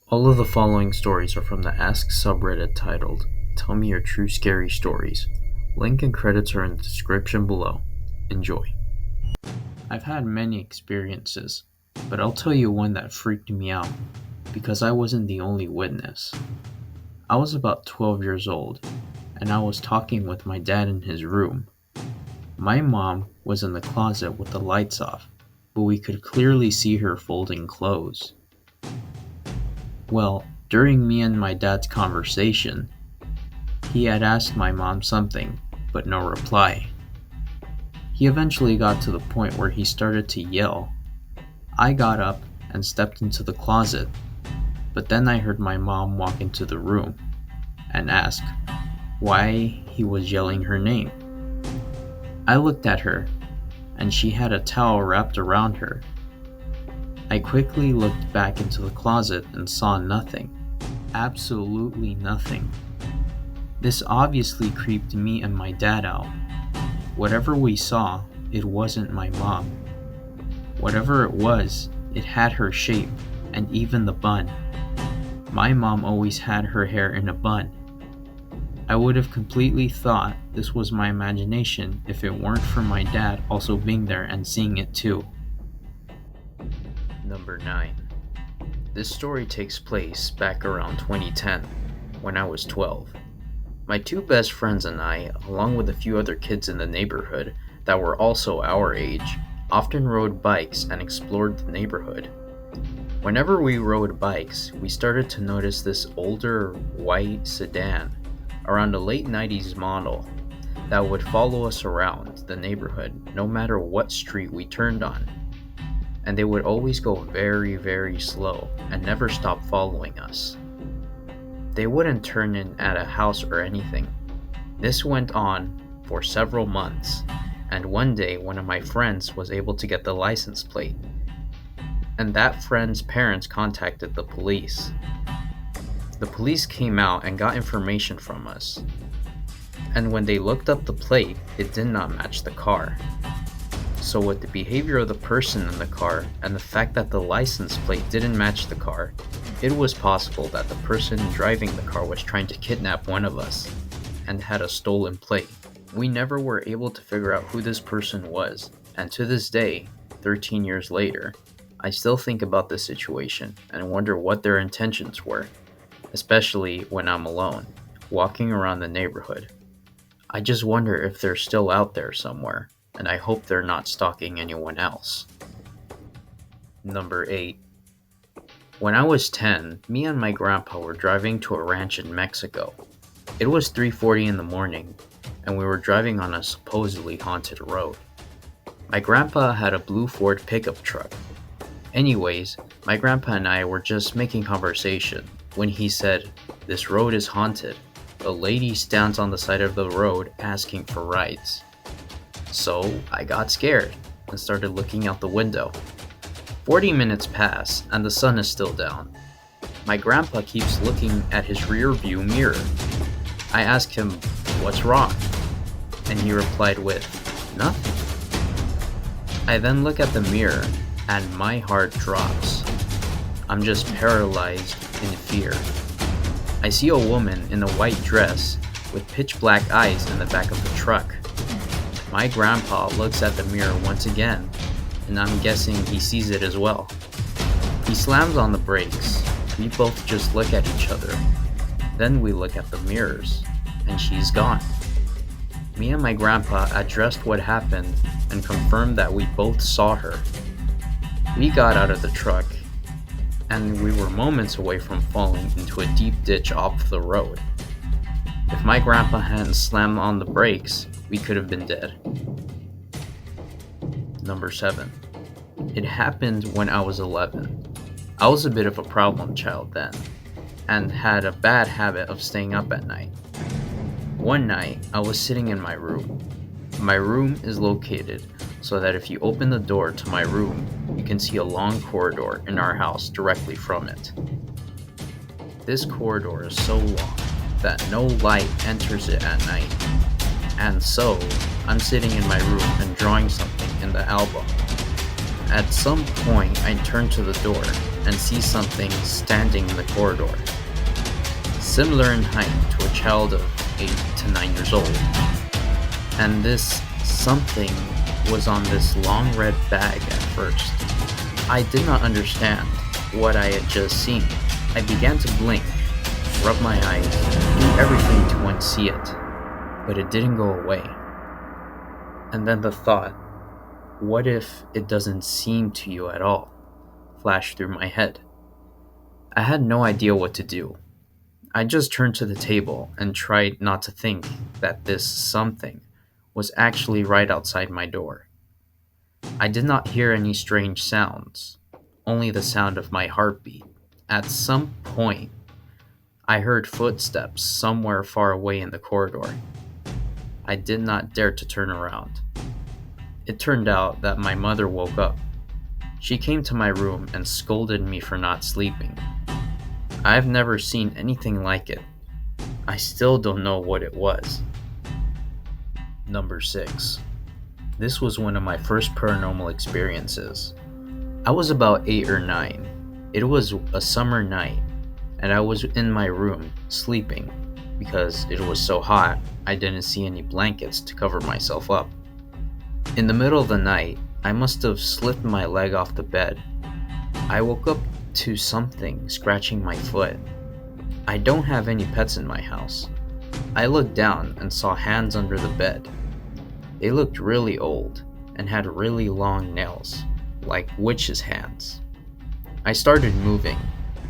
All of the following stories are from the Ask subreddit titled, Tell Me Your True Scary Stories. Link and credits are in the description below. Enjoy. I've had many experiences, but I'll tell you one that freaked me out, because I wasn't the only witness. I was about 12 years old, and I was talking with my dad in his room. My mom was in the closet with the lights off, but we could clearly see her folding clothes. Well, during me and my dad's conversation, he had asked my mom something, but no reply. He eventually got to the point where he started to yell. I got up and stepped into the closet, but then I heard my mom walk into the room and ask why he was yelling her name. I looked at her, and she had a towel wrapped around her. I quickly looked back into the closet and saw nothing. Absolutely nothing. This obviously creeped me and my dad out. Whatever we saw, it wasn't my mom. Whatever it was, it had her shape and even the bun. My mom always had her hair in a bun. I would have completely thought this was my imagination if it weren't for my dad also being there and seeing it too. Number 9. This story takes place back around 2010, when I was 12. My two best friends and I, along with a few other kids in the neighborhood that were also our age, often rode bikes and explored the neighborhood. Whenever we rode bikes, we started to notice this older white sedan, around a late 90s model, that would follow us around the neighborhood no matter what street we turned on. And they would always go very, very slow and never stop following us. They wouldn't turn in at a house or anything. This went on for several months, and one day one of my friends was able to get the license plate, and that friend's parents contacted the police. The police came out and got information from us, and when they looked up the plate, it did not match the car. So with the behavior of the person in the car and the fact that the license plate didn't match the car, it was possible that the person driving the car was trying to kidnap one of us and had a stolen plate. We never were able to figure out who this person was, and to this day, 13 years later, I still think about this situation and wonder what their intentions were, especially when I'm alone, walking around the neighborhood. I just wonder if they're still out there somewhere, and I hope they're not stalking anyone else. Number 8. When I was 10, me and my grandpa were driving to a ranch in Mexico. It was 3:40 in the morning, and we were driving on a supposedly haunted road. My grandpa had a blue Ford pickup truck. Anyways, my grandpa and I were just making conversation when he said, "This road is haunted. A lady stands on the side of the road asking for rides." So I got scared and started looking out the window. 40 minutes pass and the sun is still down. My grandpa keeps looking at his rear view mirror. I ask him, "What's wrong?" And he replied with, "Nothing." I then look at the mirror and my heart drops. I'm just paralyzed in fear. I see a woman in a white dress with pitch black eyes in the back of the truck. My grandpa looks at the mirror once again, and I'm guessing he sees it as well. He slams on the brakes. We both just look at each other. Then we look at the mirrors, and she's gone. Me and my grandpa addressed what happened and confirmed that we both saw her. We got out of the truck, and we were moments away from falling into a deep ditch off the road. If my grandpa hadn't slammed on the brakes, we could have been dead. Number 7. It happened when I was 11. I was a bit of a problem child then, and had a bad habit of staying up at night. One night, I was sitting in my room. My room is located so that if you open the door to my room, you can see a long corridor in our house directly from it. This corridor is so long that no light enters it at night. And so, I'm sitting in my room and drawing something in the album. At some point, I turn to the door and see something standing in the corridor, similar in height to a child of 8 to 9 years old. And this something was on this long red bag at first. I did not understand what I had just seen. I began to blink, rub my eyes, do everything to unsee it, but it didn't go away. And then the thought, what if it doesn't seem to you at all, flashed through my head. I had no idea what to do. I just turned to the table and tried not to think that this something was actually right outside my door. I did not hear any strange sounds, only the sound of my heartbeat. At some point, I heard footsteps somewhere far away in the corridor. I did not dare to turn around. It turned out that my mother woke up. She came to my room and scolded me for not sleeping. I've never seen anything like it. I still don't know what it was. Number 6. This was one of my first paranormal experiences. I was about 8 or 9. It was a summer night, and I was in my room sleeping because it was so hot I didn't see any blankets to cover myself up. In the middle of the night, I must have slipped my leg off the bed. I woke up to something scratching my foot. I don't have any pets in my house. I looked down and saw hands under the bed. They looked really old and had really long nails, like witches' hands. I started moving,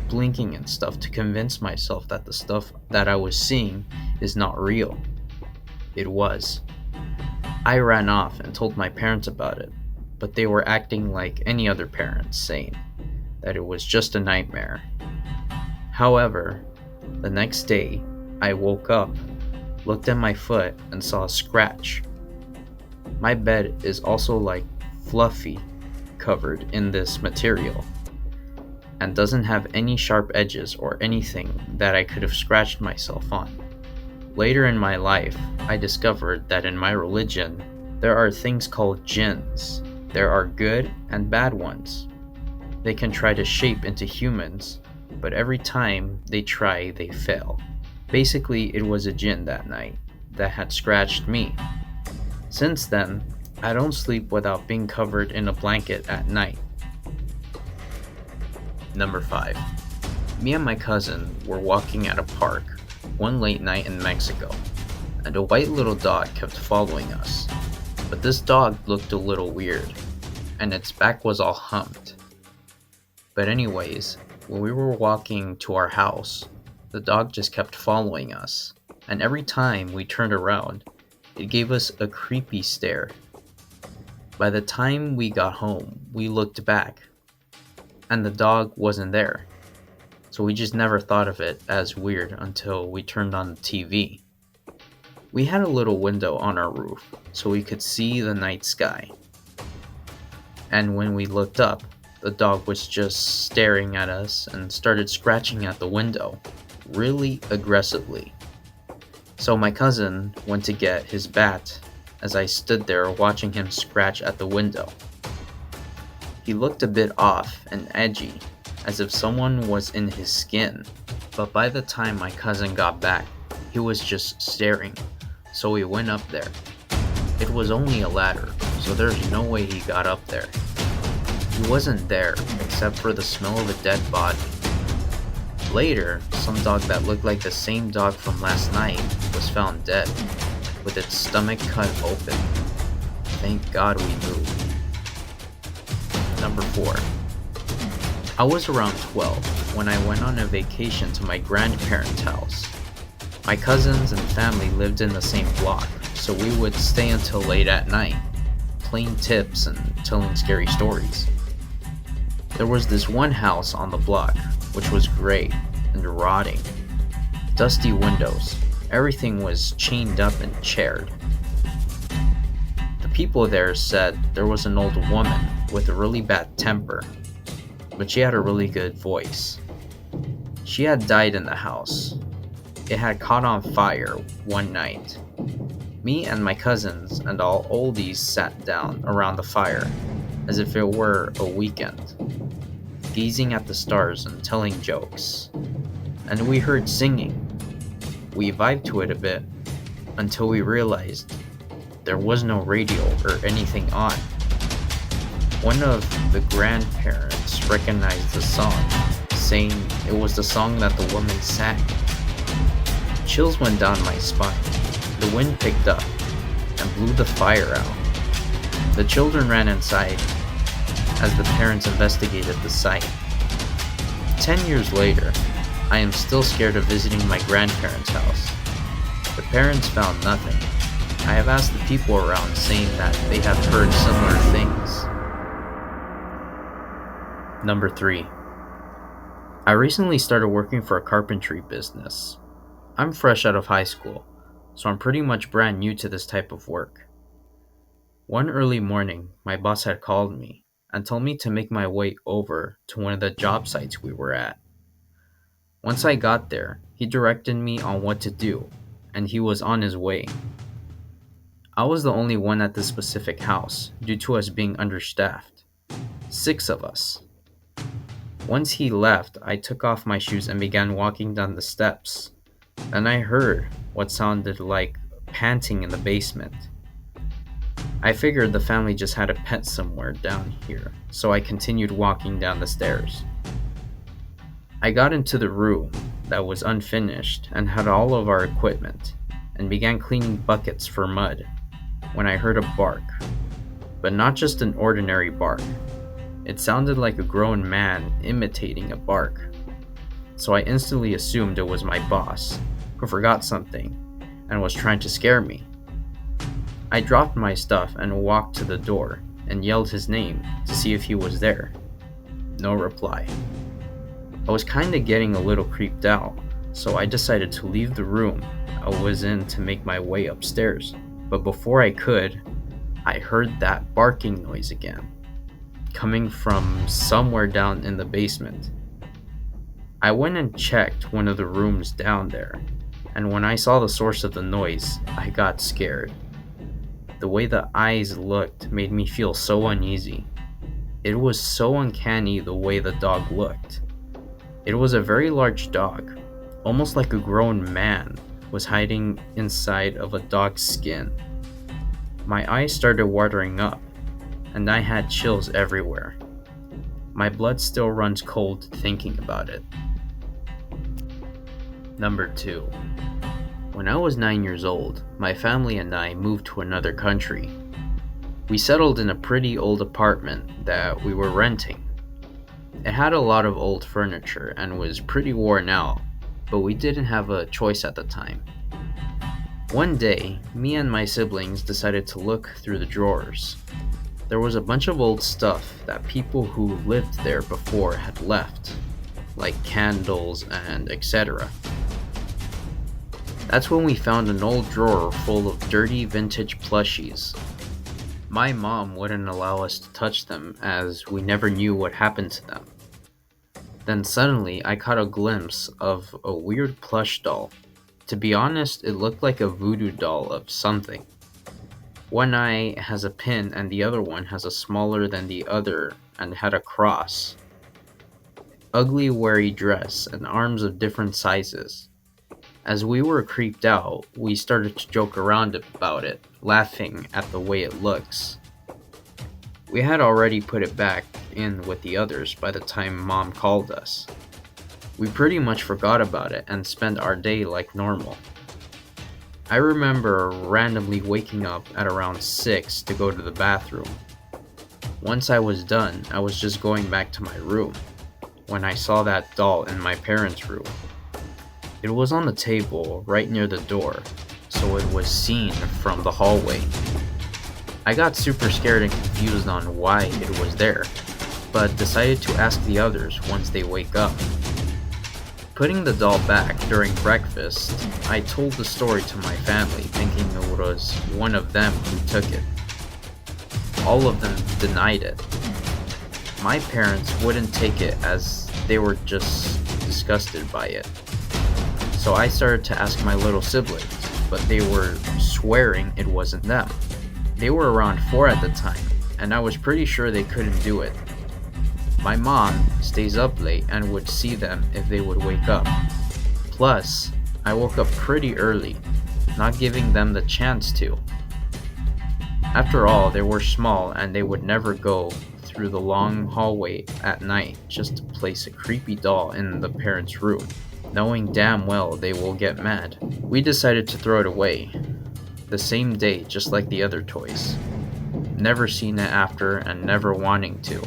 blinking and stuff to convince myself that the stuff that I was seeing is not real. It was. I ran off and told my parents about it, but they were acting like any other parents, saying that it was just a nightmare. However, the next day, I woke up, looked at my foot, and saw a scratch. My bed is also like fluffy, covered in this material, and doesn't have any sharp edges or anything that I could have scratched myself on. Later in my life, I discovered that in my religion, there are things called jinns. There are good and bad ones. They can try to shape into humans, but every time they try, they fail. Basically, it was a jinn that night that had scratched me. Since then, I don't sleep without being covered in a blanket at night. Number 5. Me and my cousin were walking at a park one late night in Mexico, and a white little dog kept following us. But this dog looked a little weird, and its back was all humped. But anyways, when we were walking to our house, the dog just kept following us, and every time we turned around, it gave us a creepy stare. By the time we got home, we looked back, and the dog wasn't there. So we just never thought of it as weird until we turned on the TV. We had a little window on our roof, so we could see the night sky. And when we looked up, the dog was just staring at us and started scratching at the window, really aggressively. So my cousin went to get his bat as I stood there watching him scratch at the window. He looked a bit off and edgy, as if someone was in his skin, but by the time my cousin got back, he was just staring, so we went up there. It was only a ladder, so there's no way he got up there. He wasn't there, except for the smell of a dead body. Later, some dog that looked like the same dog from last night was found dead, with its stomach cut open. Thank God we moved. Number 4. I was around 12 when I went on a vacation to my grandparents' house. My cousins and family lived in the same block, so we would stay until late at night, playing tips and telling scary stories. There was this one house on the block, which was gray and rotting. Dusty windows, everything was chained up and chaired. The people there said there was an old woman with a really bad temper, but she had a really good voice. She had died in the house. It had caught on fire one night. Me and my cousins and all oldies sat down around the fire as if it were a weekend. gazing at the stars and telling jokes. And we heard singing. We vibed to it a bit until we realized there was no radio or anything on. One of the grandparents recognized the song, saying it was the song that the woman sang. Chills went down my spine. The wind picked up and blew the fire out. The children ran inside as the parents investigated the site. 10 years later, I am still scared of visiting my grandparents' house. The parents found nothing. I have asked the people around, saying that they have heard similar things. Number 3. I recently started working for a carpentry business. I'm fresh out of high school, so I'm pretty much brand new to this type of work. One early morning, my boss had called me and told me to make my way over to one of the job sites we were at. Once I got there, he directed me on what to do, and he was on his way. I was the only one at this specific house due to us being understaffed. 6 of us. Once he left, I took off my shoes and began walking down the steps. Then I heard what sounded like panting in the basement. I figured the family just had a pet somewhere down here, so I continued walking down the stairs. I got into the room that was unfinished and had all of our equipment, and began cleaning buckets for mud when I heard a bark, but not just an ordinary bark. It sounded like a grown man imitating a bark, so I instantly assumed it was my boss, who forgot something and was trying to scare me. I dropped my stuff and walked to the door and yelled his name to see if he was there. No reply. I was kinda getting a little creeped out, so I decided to leave the room I was in to make my way upstairs. But before I could, I heard that barking noise again, coming from somewhere down in the basement. I went and checked one of the rooms down there, and when I saw the source of the noise, I got scared. The way the eyes looked made me feel so uneasy. It was so uncanny the way the dog looked. It was a very large dog, almost like a grown man was hiding inside of a dog's skin. My eyes started watering up, and I had chills everywhere. My blood still runs cold thinking about it. Number 2. When I was 9 years old, my family and I moved to another country. We settled in a pretty old apartment that we were renting. It had a lot of old furniture and was pretty worn out, but we didn't have a choice at the time. One day, me and my siblings decided to look through the drawers. There was a bunch of old stuff that people who lived there before had left, like candles and etc. That's when we found an old drawer full of dirty vintage plushies. My mom wouldn't allow us to touch them as we never knew what happened to them. Then suddenly I caught a glimpse of a weird plush doll. To be honest, it looked like a voodoo doll of something. One eye has a pin and the other one has a smaller than the other and had a cross. Ugly weary dress and arms of different sizes. As we were creeped out, we started to joke around about it, laughing at the way it looks. We had already put it back in with the others by the time Mom called us. We pretty much forgot about it and spent our day like normal. I remember randomly waking up at around 6 to go to the bathroom. Once I was done, I was just going back to my room when I saw that doll in my parents' room. It was on the table right near the door, so it was seen from the hallway. I got super scared and confused on why it was there, but decided to ask the others once they wake up. Putting the doll back during breakfast, I told the story to my family, thinking it was one of them who took it. All of them denied it. My parents wouldn't take it as they were just disgusted by it. So I started to ask my little siblings, but they were swearing it wasn't them. They were around 4 at the time, and I was pretty sure they couldn't do it. My mom stays up late and would see them if they would wake up. Plus, I woke up pretty early, not giving them the chance to. After all, they were small and they would never go through the long hallway at night just to place a creepy doll in the parents' room, knowing damn well they will get mad. We decided to throw it away the same day, just like the other toys. Never seen it after and never wanting to.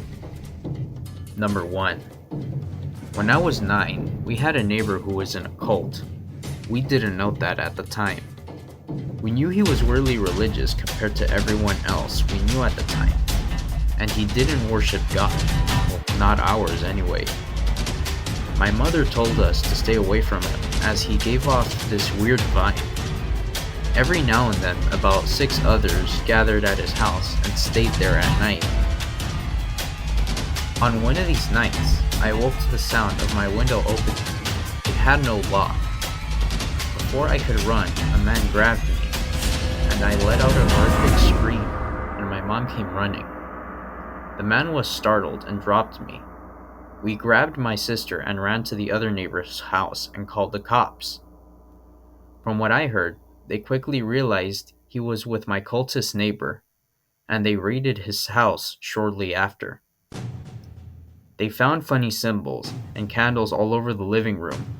Number 1. When I was 9, we had a neighbor who was in a cult. We didn't know that at the time. We knew he was really religious compared to everyone else we knew at the time. And he didn't worship God. Well, not ours anyway. My mother told us to stay away from him as he gave off this weird vibe. Every now and then, about 6 others gathered at his house and stayed there at night. On one of these nights, I awoke to the sound of my window opening. It had no lock. Before I could run, a man grabbed me, and I let out a horrific scream, and my mom came running. The man was startled and dropped me. We grabbed my sister and ran to the other neighbor's house and called the cops. From what I heard, they quickly realized he was with my cultist neighbor, and they raided his house shortly after. They found funny symbols and candles all over the living room,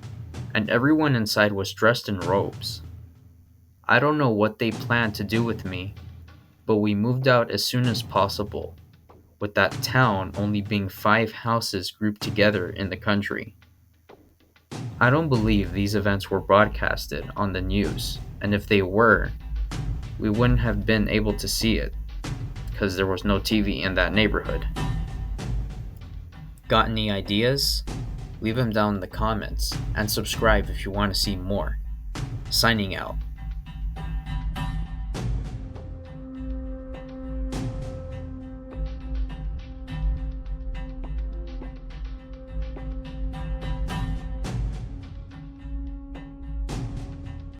and everyone inside was dressed in robes. I don't know what they planned to do with me, but we moved out as soon as possible, with that town only being 5 houses grouped together in the country. I don't believe these events were broadcasted on the news, and if they were, we wouldn't have been able to see it, because there was no TV in that neighborhood. Got any ideas? Leave them down in the comments, and subscribe if you want to see more. Signing out.